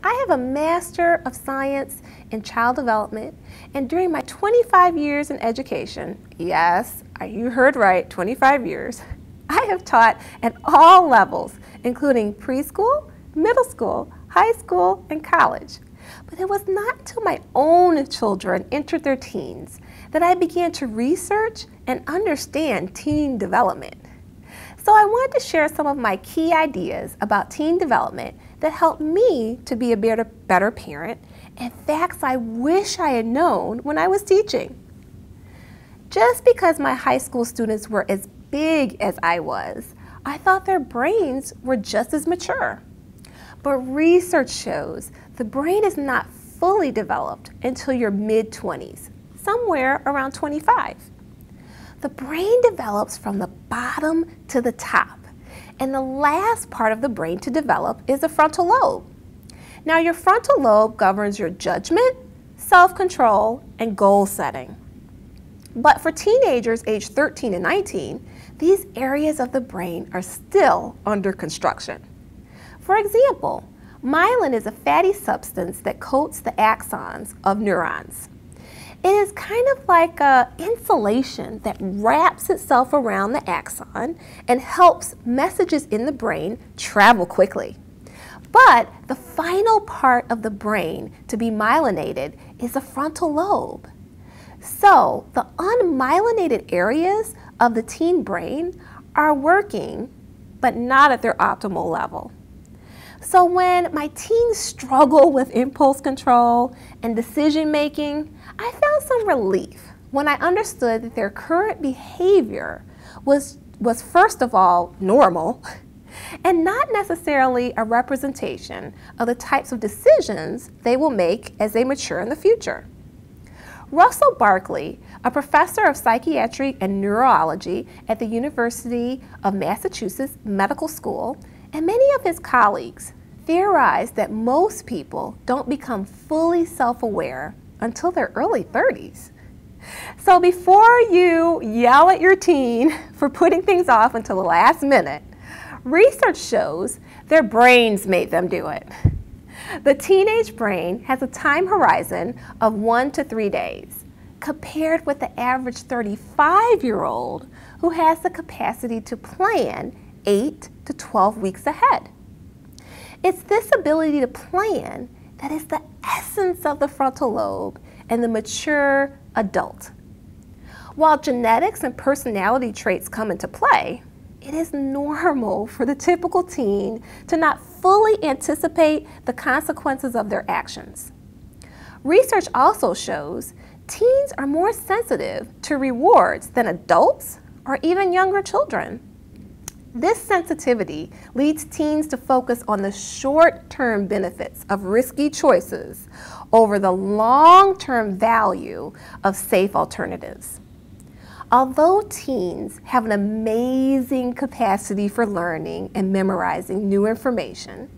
I have a Master of Science in Child Development, and during my 25 years in education, yes, you heard right, 25 years, I have taught at all levels, including preschool, middle school, high school, and college. But it was not until my own children entered their teens that I began to research and understand teen development. So I wanted to share some of my key ideas about teen development that helped me to be a better parent, and facts I wish I had known when I was teaching. Just because my high school students were as big as I was, I thought their brains were just as mature. But research shows the brain is not fully developed until your mid-20s, somewhere around 25. The brain develops from the bottom to the top, and the last part of the brain to develop is the frontal lobe. Now, your frontal lobe governs your judgment, self-control, and goal setting. But for teenagers aged 13 and 19, these areas of the brain are still under construction. For example, myelin is a fatty substance that coats the axons of neurons. It is kind of like an insulation that wraps itself around the axon and helps messages in the brain travel quickly. But the final part of the brain to be myelinated is the frontal lobe. So the unmyelinated areas of the teen brain are working, but not at their optimal level. So when my teens struggle with impulse control and decision making, I found some relief when I understood that their current behavior was first of all normal and not necessarily a representation of the types of decisions they will make as they mature in the future. Russell Barkley, a professor of psychiatry and neurology at the University of Massachusetts Medical School, and many of his colleagues theorized that most people don't become fully self-aware until their early 30s. So before you yell at your teen for putting things off until the last minute, research shows their brains made them do it. The teenage brain has a time horizon of 1 to 3 days, compared with the average 35-year-old who has the capacity to plan 8 to 12 weeks ahead. It's this ability to plan that is the essence of the frontal lobe and the mature adult. While genetics and personality traits come into play, it is normal for the typical teen to not fully anticipate the consequences of their actions. Research also shows teens are more sensitive to rewards than adults or even younger children. This sensitivity leads teens to focus on the short-term benefits of risky choices over the long-term value of safe alternatives. Although teens have an amazing capacity for learning and memorizing new information,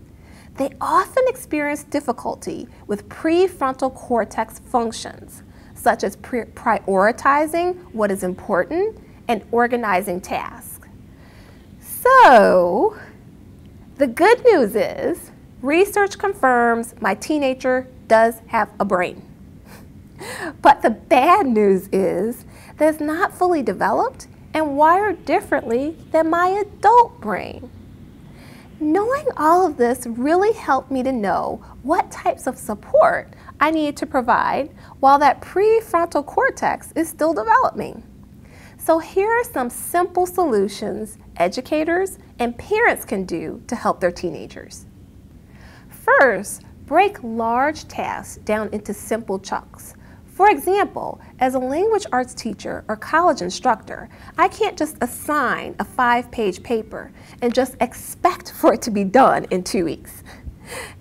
they often experience difficulty with prefrontal cortex functions, such as prioritizing what is important and organizing tasks. So, the good news is, research confirms my teenager does have a brain. But the bad news is that it's not fully developed and wired differently than my adult brain. Knowing all of this really helped me to know what types of support I needed to provide while that prefrontal cortex is still developing. So here are some simple solutions educators and parents can do to help their teenagers. First, break large tasks down into simple chunks. For example, as a language arts teacher or college instructor, I can't just assign a 5-page paper and just expect for it to be done in 2 weeks.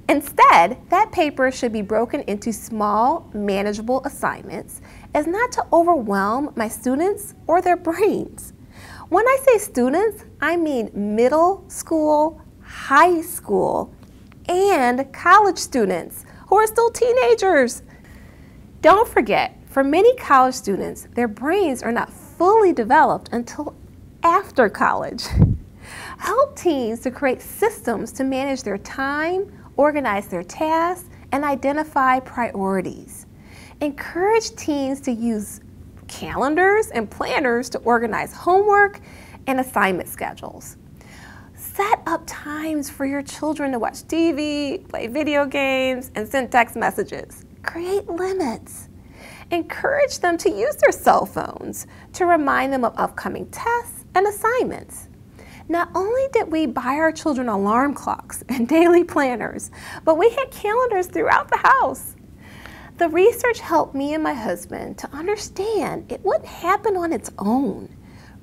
Instead, that paper should be broken into small, manageable assignments as not to overwhelm my students or their brains. When I say students, I mean middle school, high school, and college students who are still teenagers. Don't forget, for many college students, their brains are not fully developed until after college. Help teens to create systems to manage their time, organize their tasks, and identify priorities. Encourage teens to use calendars and planners to organize homework and assignment schedules. Set up times for your children to watch TV, play video games, and send text messages. Create limits. Encourage them to use their cell phones to remind them of upcoming tests and assignments. Not only did we buy our children alarm clocks and daily planners, but we had calendars throughout the house. The research helped me and my husband to understand it wouldn't happen on its own.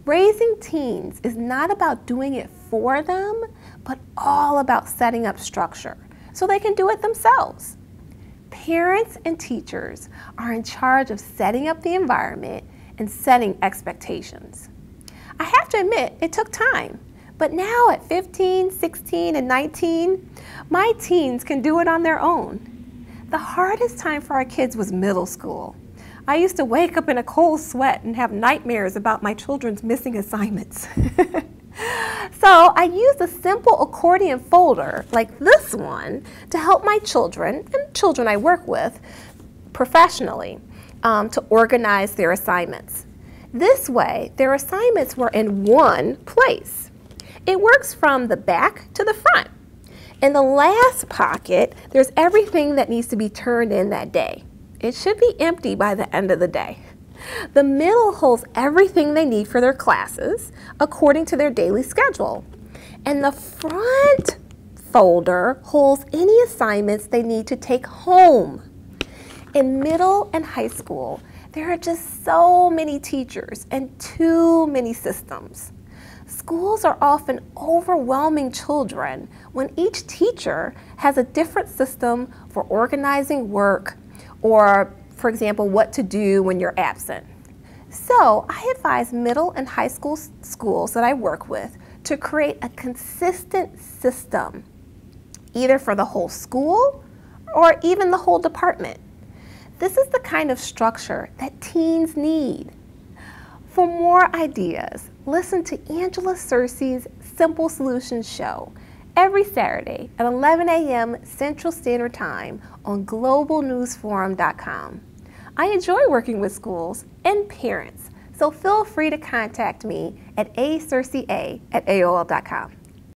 Raising teens is not about doing it for them, but all about setting up structure so they can do it themselves. Parents and teachers are in charge of setting up the environment and setting expectations. I have to admit, it took time, but now at 15, 16, and 19, my teens can do it on their own. The hardest time for our kids was middle school. I used to wake up in a cold sweat and have nightmares about my children's missing assignments. So I used a simple accordion folder like this one to help my children and children I work with professionally to organize their assignments. This way, their assignments were in one place. It works from the back to the front. In the last pocket, there's everything that needs to be turned in that day. It should be empty by the end of the day. The middle holds everything they need for their classes according to their daily schedule. And the front folder holds any assignments they need to take home. In middle and high school, there are just so many teachers and too many systems. Schools are often overwhelming children when each teacher has a different system for organizing work or, for example, what to do when you're absent. So I advise middle and high school schools that I work with to create a consistent system, either for the whole school or even the whole department. This is the kind of structure that teens need. For more ideas, listen to Angela Searcy's Simple Solutions show every Saturday at 11 a.m. Central Standard Time on globalnewsforum.com. I enjoy working with schools and parents, so feel free to contact me at acearcya@aol.com.